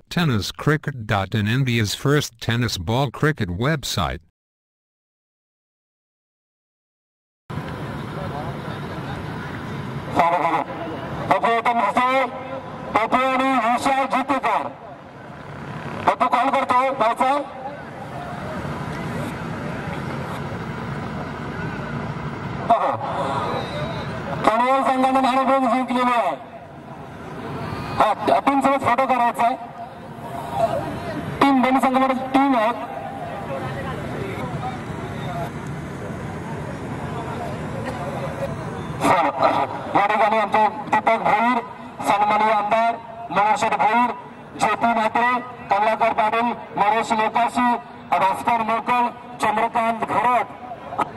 Tenniscricket.in, India's first tennis ball cricket website. संघाने नाणेफेक जिंकलेली आहे. टीम सोबत फोटो करायचा आहे. टीम दोन्ही संघामध्ये टीम आहेत. या ठिकाणी आमचे दीपक भोईर, सन्माननीय आमदार मनोज भोईर, ज्योती म्हात्रे, कमलाकर पाटील, नरेश लोकाशी, भास्कर मोकल, चंद्रकांत घोरट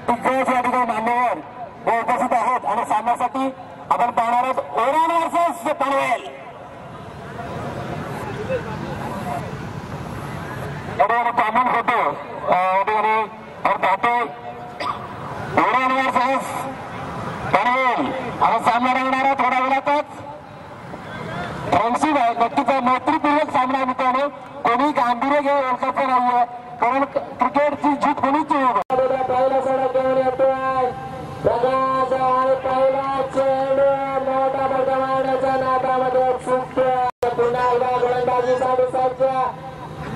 या ठिकाणी मान्यवर उपस्थित आहेत. आणि सामन्यासाठी आपण पाहणार आहोत ओरान वर्सेस पनवेल. कॉमन होतो और पाहतो ओरान वर्सेस पनवेल. आणि सामना रंगणार आहे थोड्या वेळातच. फ्रेंडशिप आहे, नक्कीच मैत्रीपूर्वक सामना मित्रांनो. कोणी गांभीर्य घेऊन ओळखायचं नाहीये, कारण क्रिकेटची जीत कोणीच नाही. पहिला सोडा घेऊन येतोय प्रकाश आणि पहिला चेंडू मोठा मोठा मारण्याच्या नादामध्ये चुकतोय. पुन्हा एकदा गोलंदाजीसाठी सज्ज.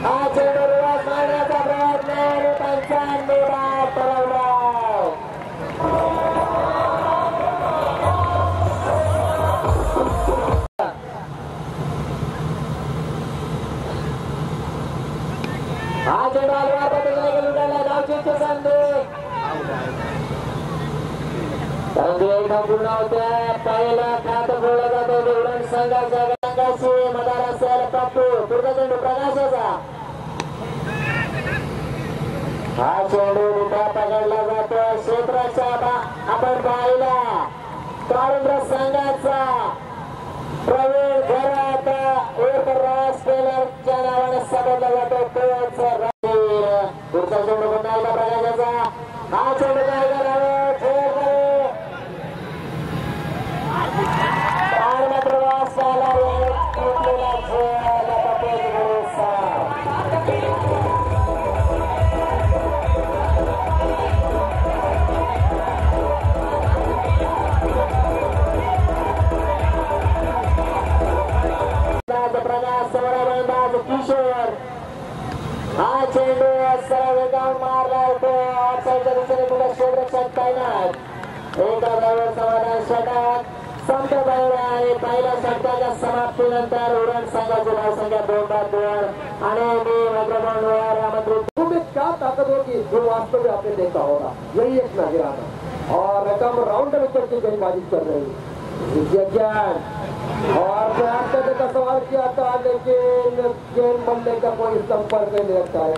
हा चेंडू रिवर्स मारण्याचा प्रयत्न आणि त्यांचा निराश ठरवला. हा चेंडू अलवार पद्धतीने लुटायला धावचीची संधी. संधी एकदा पूर्ण होते. पहिला खातं बोलला जातो उरण संघाच्या संघाशी. मदार असेल पप्पू. पुढचा चेंडू प्रकाशाचा. हा चेंडू उभा पकडला जातो क्षेत्राच्या आपण पाहिला. कारुंद्र संघाचा प्रवीण घरात एक रास पेलरच्या नावाने समजला जातो. तोच पुढचा चेंडू पुन्हा एकदा प्रकाशाचा. हा चेंडू काय करावे प्रवास झाला. प्रकाश समोर किशोर. हा चेंडू सरळ वेगावर मारला होतो. ऑफसाईडच्या दिशेने पुढे क्षेत्ररक्षक तैनात. एका धावेवर समाधान षटक संपत आहे. पहिल्या षटकाच्या समाप्तीनंतर उरण संघाची धावसंख्या 2-2. आणि मी मायक्रोफोनवर आमंत्रित. क्या ताकत होगी जो वास्तव में आपने देखा होगा. यही एक नजराना और रकम राउंड विकेट की गेंदबाजी कर रही और प्रयास का सवाल किया था, लेकिन गेंद बनने का कोई संपर्क नहीं रखता है.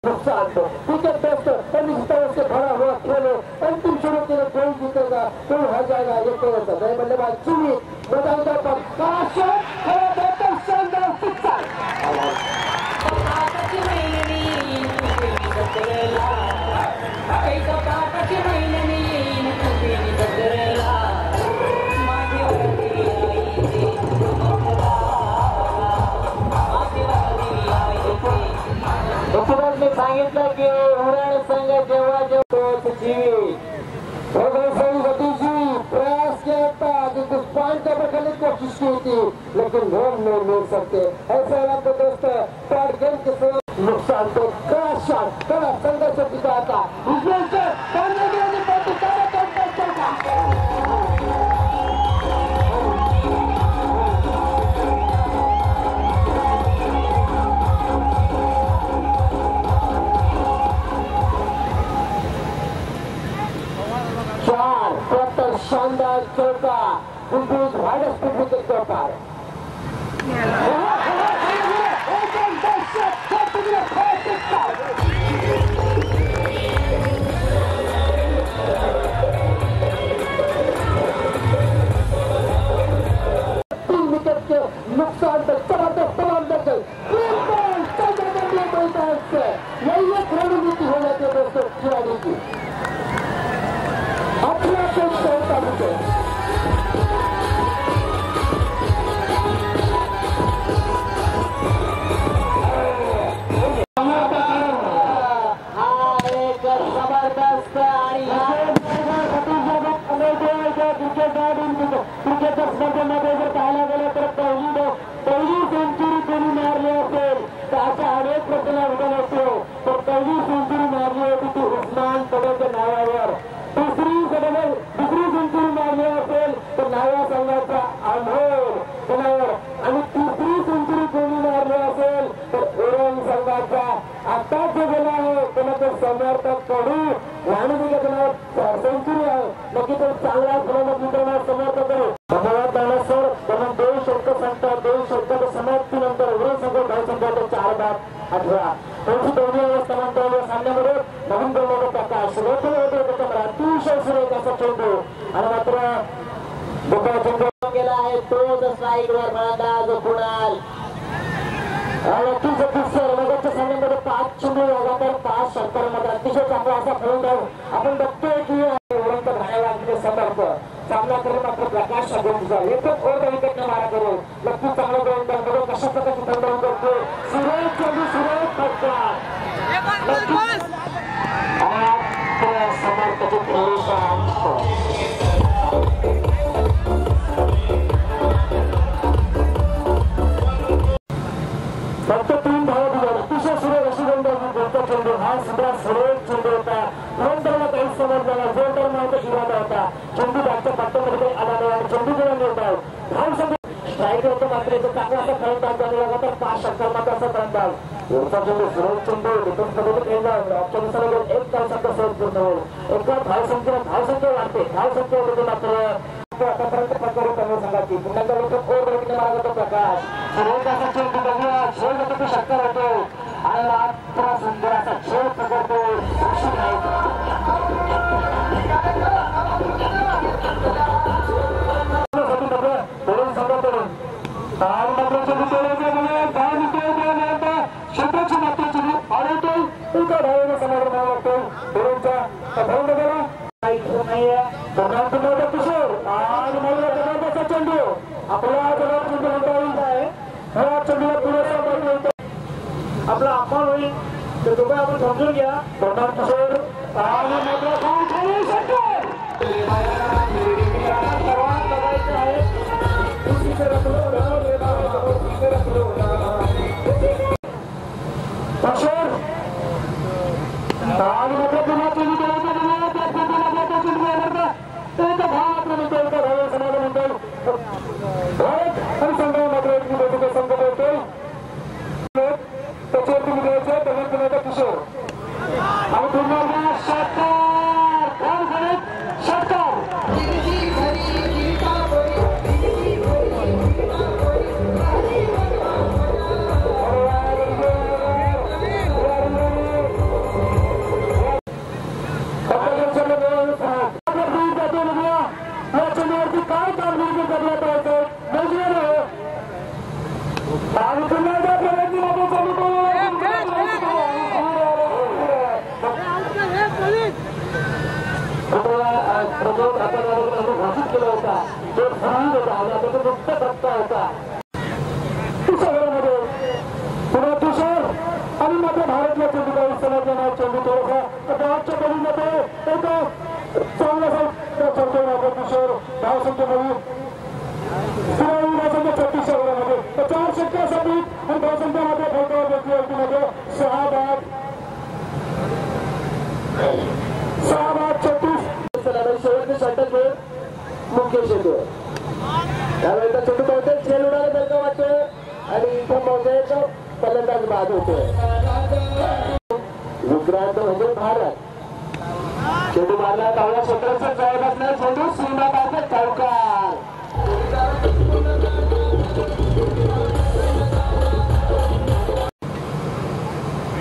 नुकसान तो क्रिकेट टेस्ट इस तरह से भरा हुआ खेलो. अंतिम शुरू के लिए कोई जीतेगा कोई हार जाएगा. ये तो नए बल्लेबाज चुनी बदलता प्रकाश शानदार शिक्षा. मी सांगितलं की उरण संघ जेव्हा प्रयास किया था कि कुछ पॉइंट पकड़ने की कोशिश की थी, लेकिन गोल नहीं मिल सकते. ऐसे आपको दोस्त थर्ड गेम के नुकसान तो कड़ा संघर्ष दिखा था. शानदार चौका गुलबूज वाइड स्पीड विकेट के ऊपर. तीन विकेट के नुकसान पर जबरदस्त तमाम दर्शक. यही एक रणनीति हो जाती है दोस्तों खिलाड़ी की. अपना कोच कहता है फलंदाज मित्रांनो समर्थ करू धन्यवाद दादा सर. कारण 2 षटक संख्या 2 षटकाच्या समाप्तीनंतर उरण संघ धावसंख्या 4 बाद 18. त्यांची दोन्ही अवस्थांतर या सामन्यामध्ये नवीन गोलंदाज प्रकाश अतिशय सुरेख असा चेंडू आणि मात्र चेंडू गेला आहे तो स्ट्राईक वर फलंदाज कुणाल. नक्कीच सर मगाच्या सामन्यामध्ये 5 चेंडू लगातार 5 षटकार मात्र अतिशय चांगला असा फलंदाज आपण बघतोय की उरण धावांचे समर्थ सामना करून मात्र प्रकाश अगोदर एकच ओव्हर विकेट मारा करून नक्कीच चांगला गोलंदाज बघू कशा प्रकारची फलंदाज करतो. सुरेश चेंडू सुरेश फटका समर्थाची फक्त 3 धावा दिल्या. अतिशय सुरेख अशी गोलंदाजी चेंडू हा सुद्धा सुरेख चेंडू होता. गोलंदाजाला काहीच समजला जोरदार मारण्याचा इरादा होता. चेंडू बॅटच्या पट्ट्यामध्ये आला नाही आणि चेंडू गेला नव्हता. धावसंख्या स्ट्राईक होतं मात्र एक चांगला असा फलंदाज आणि लगातार 5 षटकार मात्र असा फलंदाज. वरचा चेंडू सुरेख चेंडू डिफेन्स मध्ये खेळला ऑप्शननुसार 1 धावसंख्या सहज पूर्ण होईल. एका धावसंख्या वाढते धावसंख्येमध्ये मात्र आतापर्यंत प्रकारे कमी सांगायची पुन्हा प्रकाश सुरेख असा चेंडू बघूया खेळ षटकार होतो आणि मात्र सुंदर असा खेळ पकडतो. चेंडू आपला चेंडूला पुरेसा आपला अपमान होईल तर तो आपण समजून घ्या. प्रधान किशोर घोषित केला होता तो होता सगळ्यामध्ये पुन्हा तुषार आणि मात्र भारतला चेंडू काही समजला नाही. चेंडू थोडासा बॅटच्या बळीमध्ये एका चांगला तुषार धावसंख्येमध्ये 36 ओव्हरमध्ये 4 षटकासाठी आणि धावसंख्यामध्ये फलकावर बसली अवतीमध्ये 6 बाद 36. शेवटचे षटक मुख्य चेंडू त्यावेळेचा चेंडू बहुतेक खेळ उडाला दरका वाटतोय आणि इथं बहुतेक फलंदाज बाद होतोय. विक्रांत म्हणजे भारत चेंडू मारला डाव्या क्षेत्राचा जवळ असणार चेंडू सीमा पासून चौकार.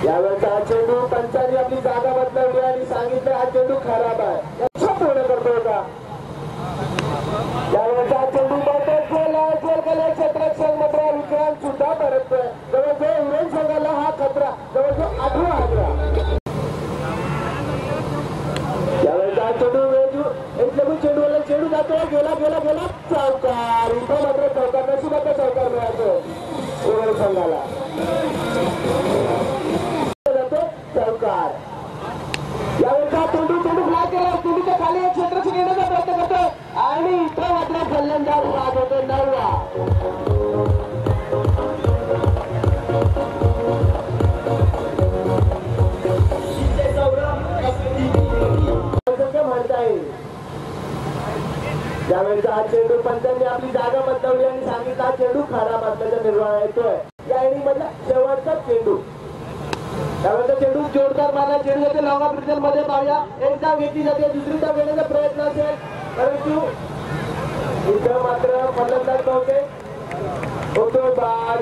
यावेळेचा चेंडू पंचांनी आपली जागा बदलवली आणि सांगितलं हा चेंडू खराब आहे पूर्ण करतोय का. यावेळेचा चेंडू क्षेत्रात मात्र विक्रांत सुद्धा परततोय. जवळजवळ उरण संघाला हा खतरा जवळजवळ 8वा आकडा. यावेळेचा चेंडू चेंडूला चेंडू जातोय गेला गेला गेला चौकार. इथं मात्र चौकार नशिबाचा चौकार मिळातो उरण संघाला. चौकार यावेळेचा चेंडू फ्लाय केला चेंडूच्या खाली क्षेत्र घेण्याचा प्रयत्न करतो आणि इथं मात्र फलंदाज बाद होतो 9वा. म्हणता येईल त्यावेळेचा हा चेंडू पंचांनी आपली जागा बदलवली आणि सांगितलं हा चेंडू खराब असल्याचा निर्वाह येतोय. या इनिंग मधला शेवटचा चेंडू त्यावेळेचा चेंडू जोरदार मारला. चेंडू येते लॉंग ऑफ रिटर्न मध्ये पाहूया. एक धाव घेतली जाते दुसरी धाव घेण्याचा प्रयत्न असेल परंतु इथं मात्र फलंदाज नव्हते होतो बाद.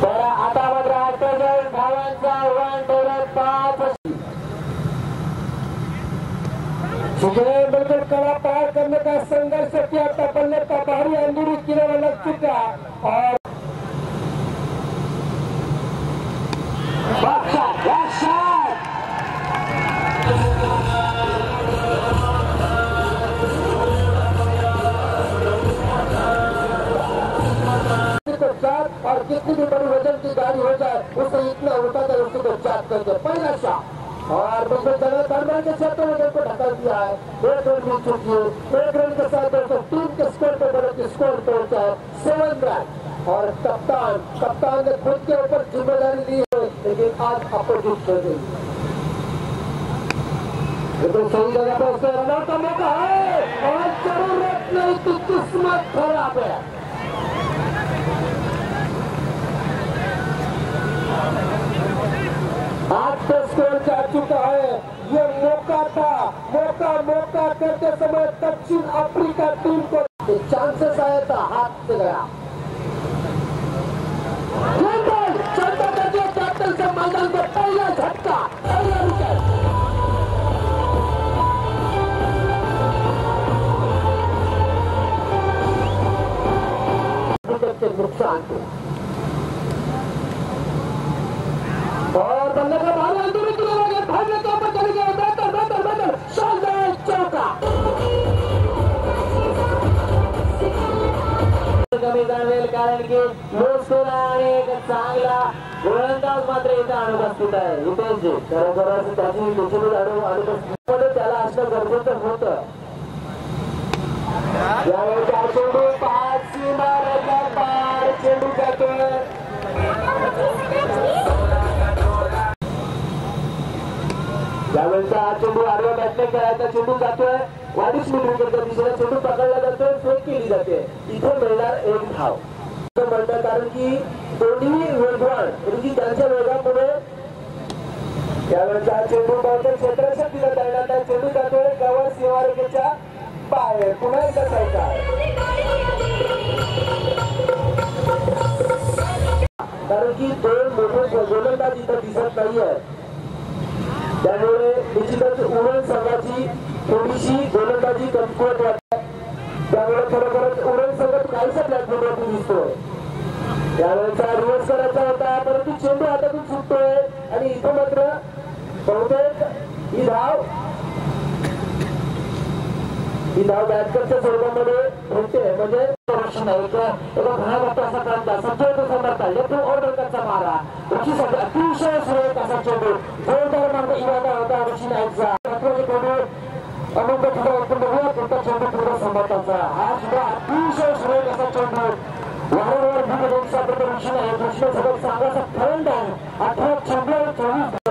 तर आता मात्र 48 धावांचा आव्हान ठेवत 5 बलकर कला पार करने का संघर्ष किया था. बल्ले का भारी अंदरूनी किनारा लग चुका और और कितनी भी बड़ी वजन की गाड़ी हो जाए उसे इतना उठा कर उसको चार्ज करके पहला शॉट और दूसरे जगह दरबार के क्षेत्र में को ढकल दिया है. 1 रन मिल चुकी है. 1 रन के साथ टीम के स्कोर पे बड़े स्कोर पहुंचा है 7 रन. और कप्तान ने खुद के ऊपर जिम्मेदारी ली है लेकिन आज अपोजिट कर गई. बिल्कुल सही जगह पर उससे रन आउट का मौका है और जरूरत नहीं की किस्मत खराब है. आज तो स्कोर जा चुका है. ये मौका था. मौका करते समय दक्षिण अफ्रीका टीम को चांसेस आया था हाथ से गया. चलता करके कैप्टन से मैदान को पहला झटका पहला विकेट के नुकसान को और बल्ले का भारी अंदर किनारे भागने के ऊपर चले गए. बेहतर शानदार चौका. कमी जाणवेल कारण की लोसोला आणि एक चांगला गोलंदाज मात्र इथे अनुपस्थित आहे. इथे खरोखरच त्याची निश्चितच अनुपस्थित त्याला असणं गरजेचं होतं. यावेळेचा चेंडू 5 सीमारेषा पार चेंडू जातोय. यावेळेचा हा चेंडू आडवा बॅटने खेळायचा चेंडू जातोय. 22 मीटरच्या दिशेला चेंडू पकडला जातोय. फेक केली जाते. इथे मिळणार 1 धाव म्हणतात कारण की दोन्ही वेगवान म्हणजे त्यांच्या वेगामुळे यावेळेचा चेंडू बहुतेक क्षेत्ररक्षक दिला जाणार. त्या चेंडू जातोय कव्हर सीमारेषेच्या बाहेर. पुन्हा एकदा चौका कारण की 2 मोठे गोलंदाज इथं दिसत नाहीये. त्यामुळे निश्चितच उरण संघाची थोडीशी गोलंदाजी कमकुवत वाटते. त्यामुळे खरोखरच उरण संघ काहीसा प्लॅटफॉर्मवरती दिसतोय. त्यावेळेचा रिव्हर्स करायचा होता परंतु चेंडू हातातून सुटतोय आणि इथं मात्र बहुतेक ही धाव बॅटकरच्या स्वरूपामध्ये भेटते. म्हणजे असा काढता सज्जतो समर्था येतो ऑर्डरचा मारा ऋषीसाठी अतिशय सुरेख असा चेंडू जोरदार मार्ग इरादा होता ऋषी नाईकचा. अनंत पुढे चेंडू पुढे समर्थाचा हा सुद्धा अतिशय सुरेख असा चेंडू वारंवार भूमिका ऋषी नाईक कृष्ण सगळं चांगलाचा फलंदाज 18 चेंडू 24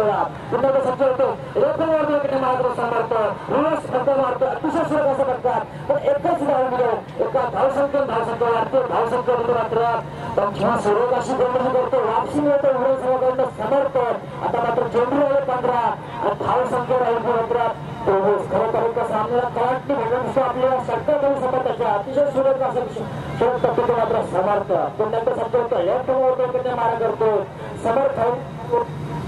पुन्हा सज्ज होतो. एक मात्र समर्थ रिव्हर्स फटका मारतो अतिशय सुरेख असं करतात. पण एकच धाव मिळेल एका धावसंख्या वाढते. धावसंख्येमध्ये मात्र पंचवीस सुरेख अशी गोलंदाजी करतो. वापसी मिळतो उरण संघाकडनं समर्थ. आता मात्र चेंडू आहे 15 आणि धावसंख्या राहील मात्र 23. खरोखर एका सामन्याला कलाटणी भगवंत दिसतो आपल्याला सट्टा करू समर्थाच्या अतिशय सुरेख असं सुरेख टप्पीतो मात्र समर्थ. पुन्हा एकदा सज्ज होतो. या मारा करतो समर्थ.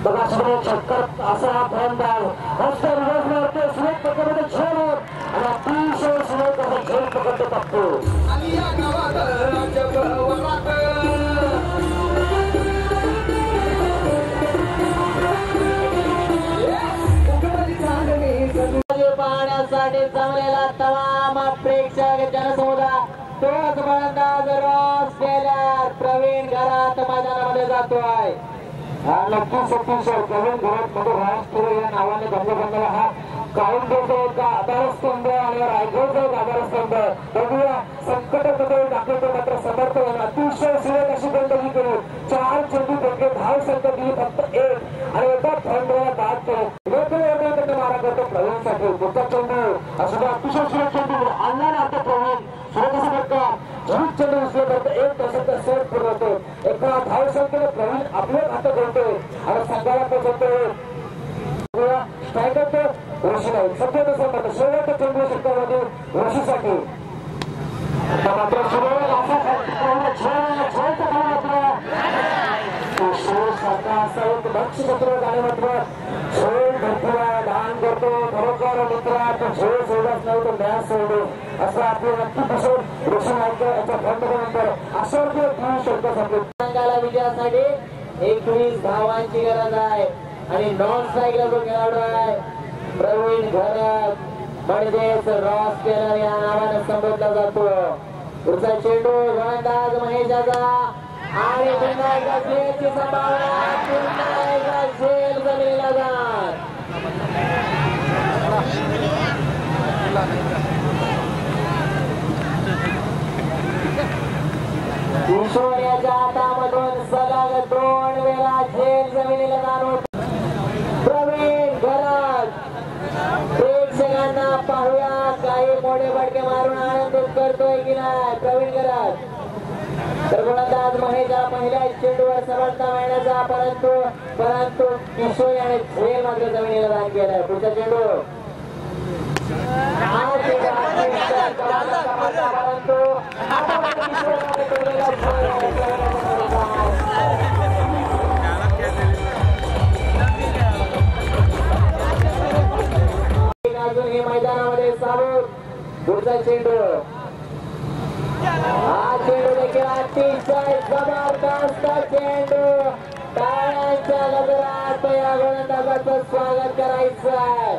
बघा सुरेख षटकार असा हा फलंदाज हस्त रिव्हर्स मारतो. सुरेख पकडतो झेल आणि अतिशय सुरेख असा झेल पकडतो टप्पू. पाहण्यासाठी जमलेला तमाम प्रेक्षक जनसमुदाय तोच फलंदाज रॉस केल्यार प्रवीण घरात मैदानामध्ये जातोय. हा नक्कीच प्रवीण घरात मध्ये राजपुरे या नावाने गंगला हा कायमचा एक आधारस्तंभ आणि रायगडचा एक आधारस्तंभ. बघूया संकटामध्ये दाखवतो मात्र समर्थ अतिशय सुरेख अशी गोलंदाजी करू. 4 चेंडू पैकी धावसंख्या दिली फक्त 1 आणि एका फलंदाजाला बाद केलं. मारा करतो प्रवीणसाठी. पुढचा चेंडू असं अतिशय सुरेख चेंडू आणला ना आता प्रवीण सुरेख असं फटका झूट चेंडू उचलला करतो. 1 दशक सेट पुरवतो. एका धाव संख्येने प्रवीण आपलं खातं करतोय आणि संघाला पोहोचवतोय स्ट्रायकर ऋषी नाही सध्या तसं म्हणतं शेवटच्या चेंडू षटकामध्ये ऋषीसाठी मात्र सुरेल असा बक्षीसत्र झाले मात्र झोल भरपूर दान करतो खरोखर मित्रा तो झोल सोडत नाही तो मॅच सोडतो असं आपलं नक्की दिसून ऋषी नाईकर याच्या खंडनंतर अशोकीय तीन षटकासाठी संघाला विजयासाठी 21 धावांची गरज आहे आणि नॉन स्ट्राईकला जो खेळाडू आहे प्रवीण घरत म्हणजेच रॉस केलर या नावाने संबोधला जातो. पुढचा चेंडू गोलंदाज महेशाचा आणि पुन्हा एकदा झेलची संभावना पुन्हा एकदा झेल जमिनीला जात किशोर्याच्या हातामधून सलग 2 वेळा झेल जमिनीला जाणून प्रवीण घरत प्रेक्षकांना पाहूया काही मोठे फटके मारून आनंदित करतोय की नाही प्रवीण घरत. तर गोलंदाज महेशा पहिल्या चेंडूवर समर्थता मिळण्याचा परंतु किशोर याने झेल मात्र जमिनीला दान केलाय. पुढचा चेंडू परंतु अजून हे मैदानामध्ये सावध. पुढचा चेंडू हा चेंडू देखील अतिशय जबरदस्त चेंडू टाळ्यांच्या गजरात या गोलंदाजाचं स्वागत करायचं आहे.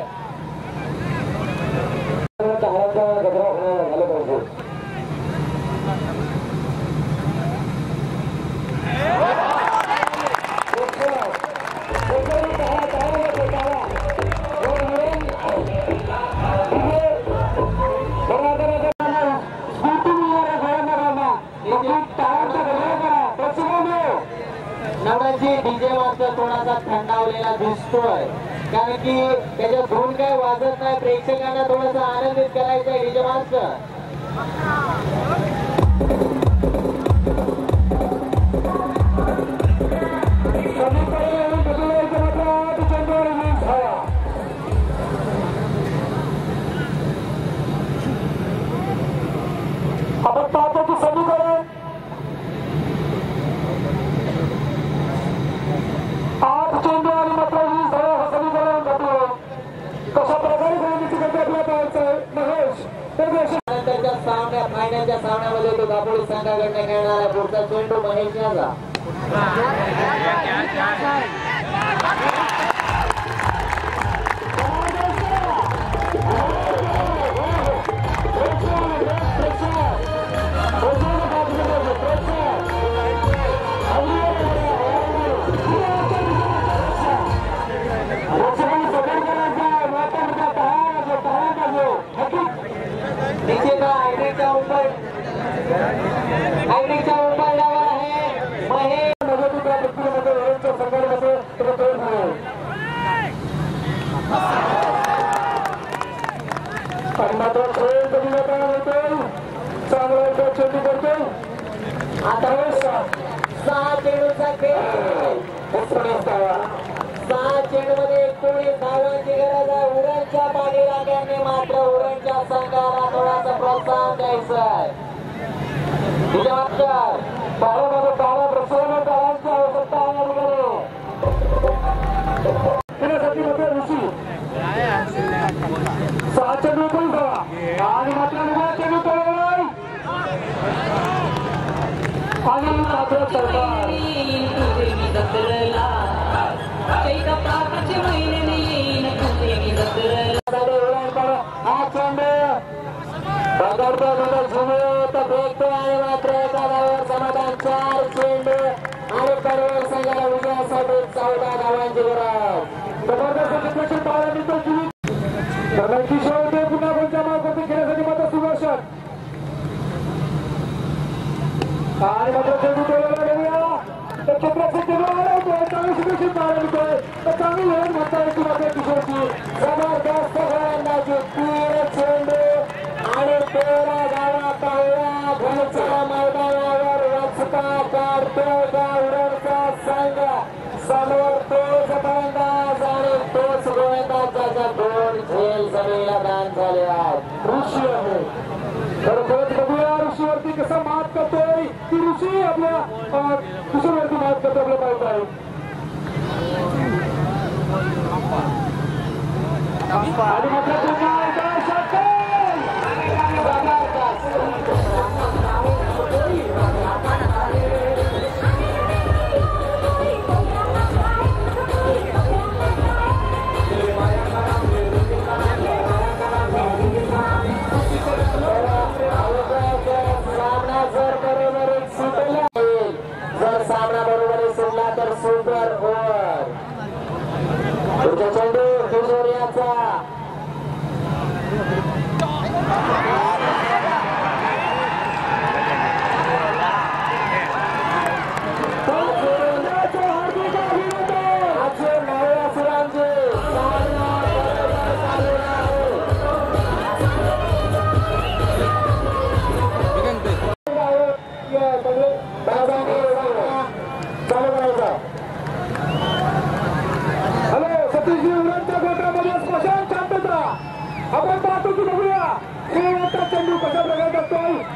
डीजे मास्टर थोडासा थंडावलेला दिसतोय कारण की त्याच्या धून काय वाजत नाही. प्रेक्षकांना थोडासा आनंदित करायचं आहे डीजे मास्टर. आपण पाहतो की समीकरण चेंडू आणि मात्र ही समीकरण घडलं कशा प्रकारे खेळण्याची गती आपल्याला पाहायचं महेश. नंतरच्या सामन्यात फायनलच्या सामन्यामध्ये तो दापोली संघाकडनं खेळणार आहे. पुढचा चेंडू महेश याचा आता 6 चेंडूचा खेळ 6 चेंडूमध्ये 19 धावांची गरज आहे. उरणच्या पाणी लागल्याने मात्र उरणच्या संघाला थोडासा प्रोत्साहन द्यायचं आहे. आवश्यकता आहे ऋषी 6 चेंडू आणि मात्र आणि मात्र सरकार हा चेंडू बघडतो फेकतो आणि मात्र एखाद्यावर समाधान 4 चेंडू आणि कडवळ संघाला विजयासाठी 14 धावांची गरज. जबरदस्त सिच्युएशन पाहायला मिळतो. किशोर होते पुन्हा कोणत्या मार्फत खेळण्यासाठी मात्र सुदर्शन आणि मात्र चेंडू तोडायला गेला तर चित्राचे चेंडू आला चांगली सिच्युएशन पाहायला मिळतोय. तर चांगली लढत म्हणता येते मात्र किशोरची जबरदस्त गोलंदाजी 3 चेंडू आणि 13 धावा पाहूया. घरच्या मैदानावर वाचता काढतो का उरणचा झाले आहेत. ऋषी आहे तर परत बघूया ऋषीवरती कसा मात करतोय की ऋषी आपल्या कुशलवरती मात करतो आपल्या पाहत आहे. आणि मात्र पुन्हा एकदा षटकार. जर सामना बरोबर सुटला तर सुपर ओव्हर. पुढचा चेंडू किशोरियाचा आपण पाहतो की बघूया चेंडू कशा प्रकारे करतोय.